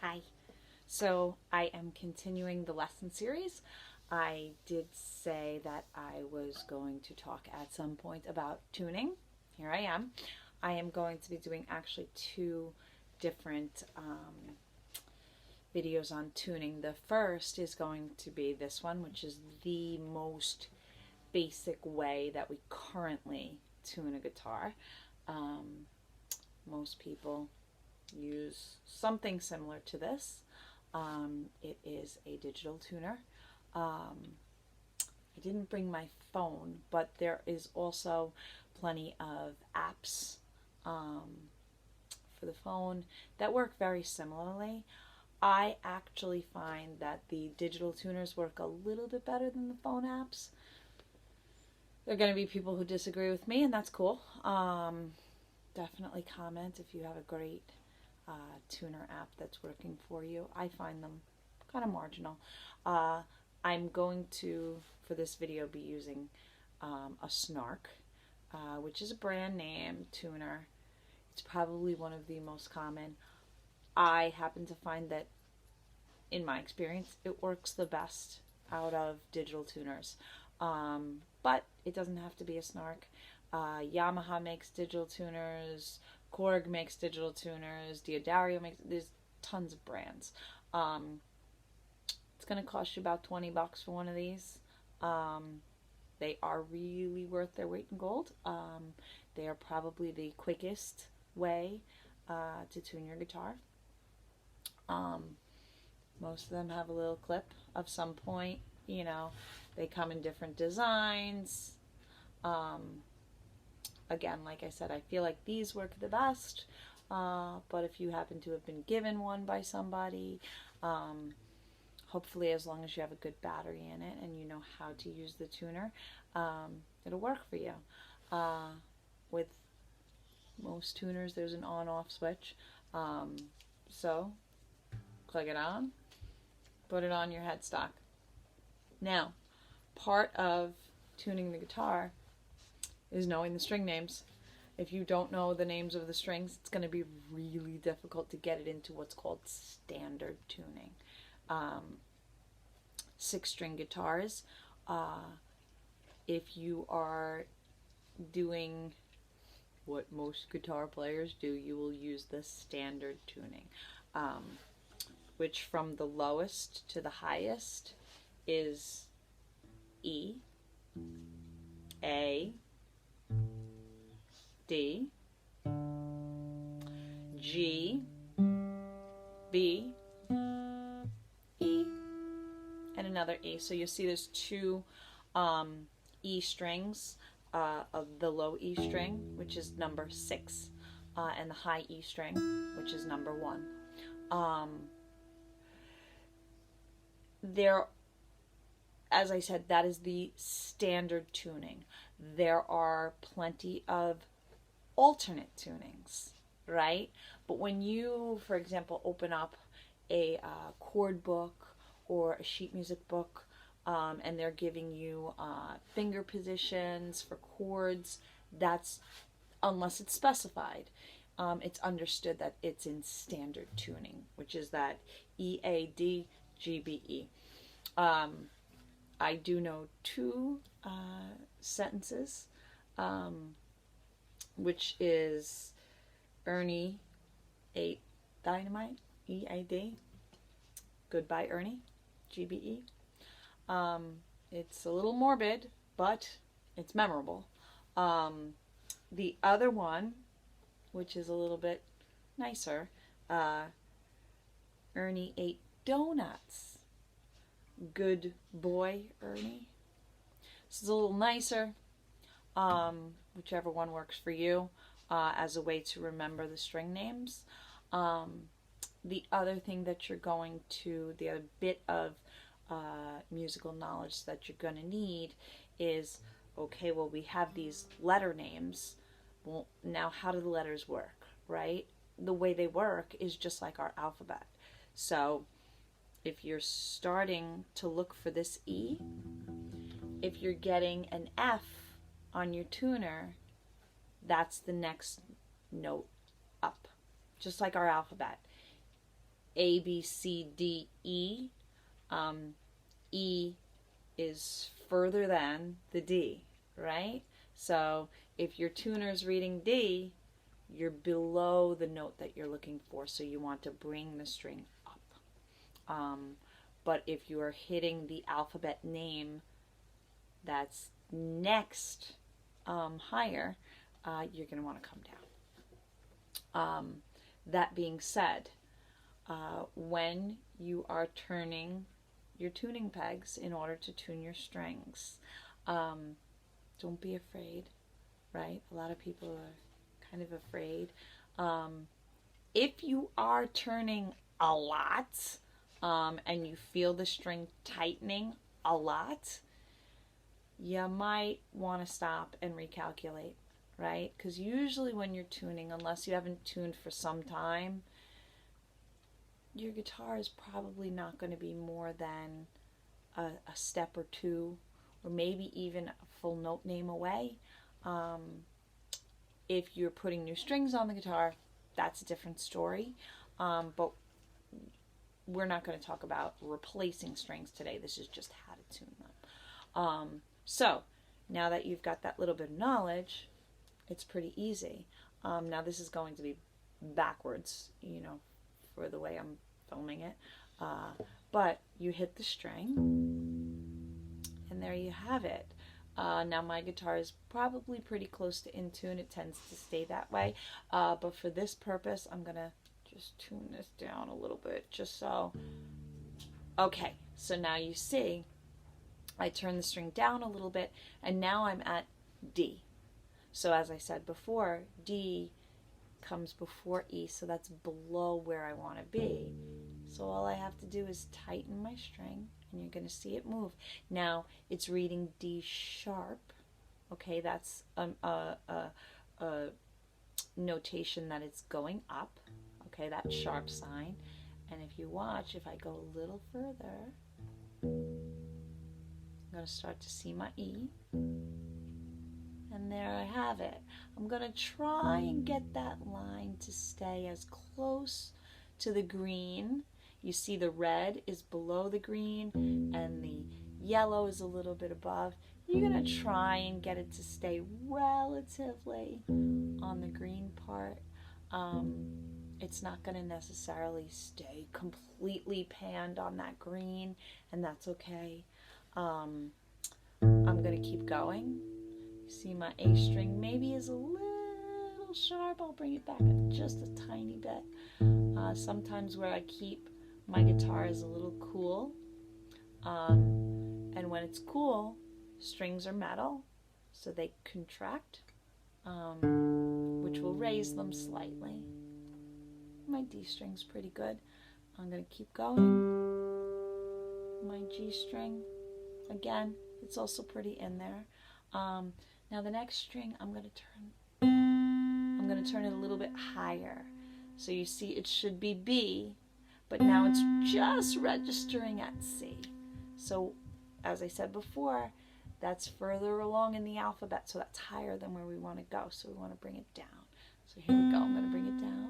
Hi. So I am continuing the lesson series. I did say that I was going to talk at some point about tuning. Here I am. I am going to be doing actually two different videos on tuning. The first is going to be this one, which is the most basic way that we currently tune a guitar. Um, Most people use something similar to this. It is a digital tuner. I didn't bring my phone, but there is also plenty of apps for the phone that work very similarly. I actually find that the digital tuners work a little bit better than the phone apps. There are going to be people who disagree with me, and that's cool. Definitely comment if you have a great tuner app that's working for you. I find them kind of marginal. I'm going to, for this video, be using a Snark, which is a brand name tuner. It's probably one of the most common. I happen to find that, in my experience, it works the best out of digital tuners. But it doesn't have to be a Snark. Yamaha makes digital tuners. Korg makes digital tuners. D'Addario makes. There's tons of brands. It's going to cost you about $20 for one of these. They are really worth their weight in gold. They are probably the quickest way to tune your guitar. Most of them have a little clip of some point. You know, they come in different designs. Again, like I said, I feel like these work the best. But if you happen to have been given one by somebody, hopefully as long as you have a good battery in it and you know how to use the tuner, it'll work for you. With most tuners, there's an on-off switch. So click it on, put it on your headstock. Now, part of tuning the guitar is knowing the string names. If you don't know the names of the strings, it's going to be really difficult to get it into what's called standard tuning. 6-string guitars, if you are doing what most guitar players do, you will use the standard tuning, which from the lowest to the highest is E, A, D, G, B, E, and another E. So you'll see there's two E strings of the low E string, which is number 6, and the high E string, which is number 1. There, as I said, that is the standard tuning. There are plenty of alternate tunings, right? But when you, for example, open up a chord book or a sheet music book, and they're giving you finger positions for chords, that's, unless it's specified, it's understood that it's in standard tuning, which is that E, A, D, G, B, E. I do know 2 sentences, which is Ernie 8 Dynamite, E-A-D, Goodbye Ernie, G-B-E. It's a little morbid, but it's memorable. The other one, which is a little bit nicer, Ernie 8 Donuts, Good Boy Ernie. This is a little nicer, whichever one works for you, as a way to remember the string names. The other thing that you're going to, the other bit of musical knowledge that you're going to need is, okay, well, we have these letter names. Well, now how do the letters work, right? The way they work is just like our alphabet. So if you're starting to look for this E, if you're getting an F on your tuner, that's the next note up, just like our alphabet. A, B, C, D, E. E is further than the D, right? So if your tuner is reading D, you're below the note that you're looking for, so you want to bring the string up. But if you are hitting the alphabet name that's next higher, you're going to want to come down. That being said, when you are turning your tuning pegs in order to tune your strings, don't be afraid, right? A lot of people are kind of afraid. If you are turning a lot and you feel the string tightening a lot, you might want to stop and recalculate, right? Because usually when you're tuning, unless you haven't tuned for some time, your guitar is probably not going to be more than a step or two, or maybe even a full note name away. If you're putting new strings on the guitar, that's a different story. But we're not going to talk about replacing strings today. This is just how to tune them. So now that you've got that little bit of knowledge, it's pretty easy. Now this is going to be backwards, for the way I'm filming it. But you hit the string, and there you have it. Now my guitar is probably pretty close to in tune. It tends to stay that way. But for this purpose, I'm going to just tune this down a little bit, just so. Okay, so now you see, I turn the string down a little bit, and now I'm at D. So as I said before, D comes before E, so that's below where I want to be. So all I have to do is tighten my string, and you're going to see it move. Now it's reading D sharp. Okay, that's a notation that it's going up. Okay, that sharp sign. And if you watch, if I go a little further, I'm going to start to see my E. And there I have it. I'm going to try and get that line to stay as close to the green. You see the red is below the green and the yellow is a little bit above. You're going to try and get it to stay relatively on the green part. It's not going to necessarily stay completely panned on that green, and that's okay. I'm going to keep going. You see my A string maybe is a little sharp. I'll bring it back just a tiny bit. Sometimes where I keep my guitar is a little cool. And when it's cool, strings are metal, so they contract, which will raise them slightly. My D string's pretty good. I'm going to keep going. My G string, again, it's also pretty in there. Now the next string I'm going to turn it a little bit higher. So you see it should be B, but now it's just registering at C. So as I said before, that's further along in the alphabet, so that's higher than where we want to go. So we want to bring it down. So here we go. I'm going to bring it down.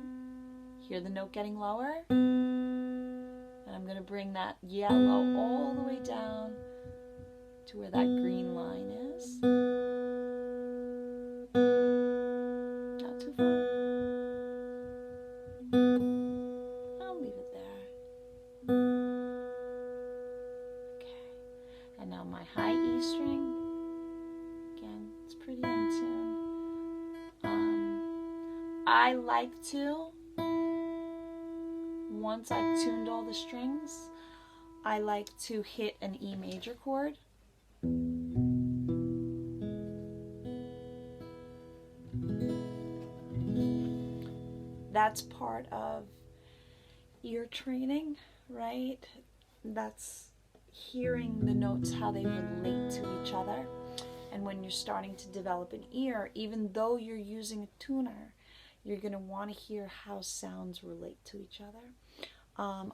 Hear the note getting lower? And I'm going to bring that yellow all the way down to where that green line is. Not too far. I'll leave it there. Okay. And now my high E string. Again, it's pretty in tune. I like to, once I've tuned all the strings, I like to hit an E major chord. That's part of ear training, right? That's hearing the notes, how they relate to each other. And when you're starting to develop an ear, even though you're using a tuner, you're going to want to hear how sounds relate to each other.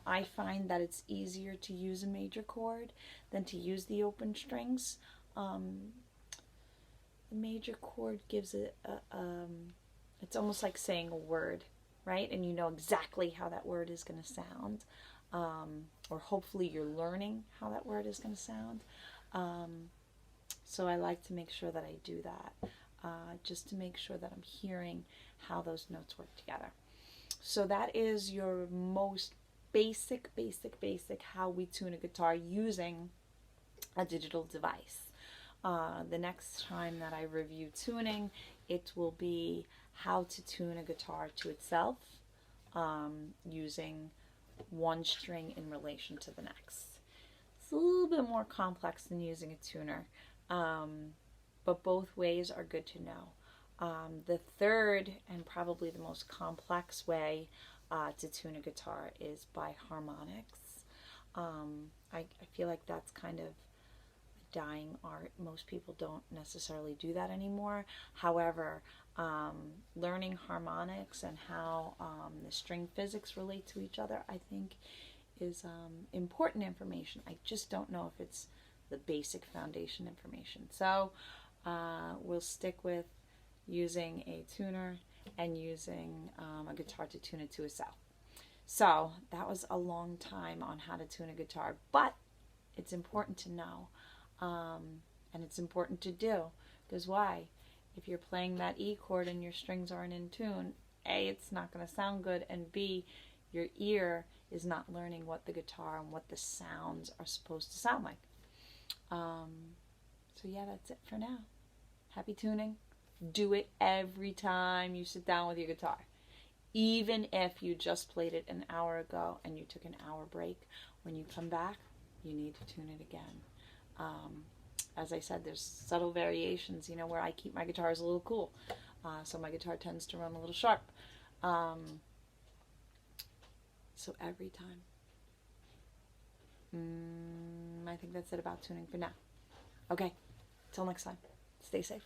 I find that it's easier to use a major chord than to use the open strings. The major chord gives it it's almost like saying a word. right? And you know exactly how that word is going to sound. Or hopefully you're learning how that word is going to sound. So I like to make sure that I do that, just to make sure that I'm hearing how those notes work together. So that is your most basic how we tune a guitar using a digital device. The next time that I review tuning, it will be how to tune a guitar to itself, using one string in relation to the next. It's a little bit more complex than using a tuner, but both ways are good to know. The third and probably the most complex way to tune a guitar is by harmonics. I feel like that's kind of a dying art. Most people don't necessarily do that anymore. However, learning harmonics and how the string physics relate to each other, I think, is important information. I just don't know if it's the basic foundation information. So we'll stick with using a tuner and using a guitar to tune it to itself. So that was a long time on how to tune a guitar, but it's important to know, and it's important to do, because why? If you're playing that E chord and your strings aren't in tune, A, it's not going to sound good, and B, your ear is not learning what the guitar and what the sounds are supposed to sound like. So yeah, that's it for now. Happy tuning. Do it every time you sit down with your guitar. Even if you just played it an hour ago and you took an hour break, when you come back, you need to tune it again. As I said, there's subtle variations, where I keep my guitars a little cool. So my guitar tends to run a little sharp. So every time. I think that's it about tuning for now. Okay, till next time. Stay safe.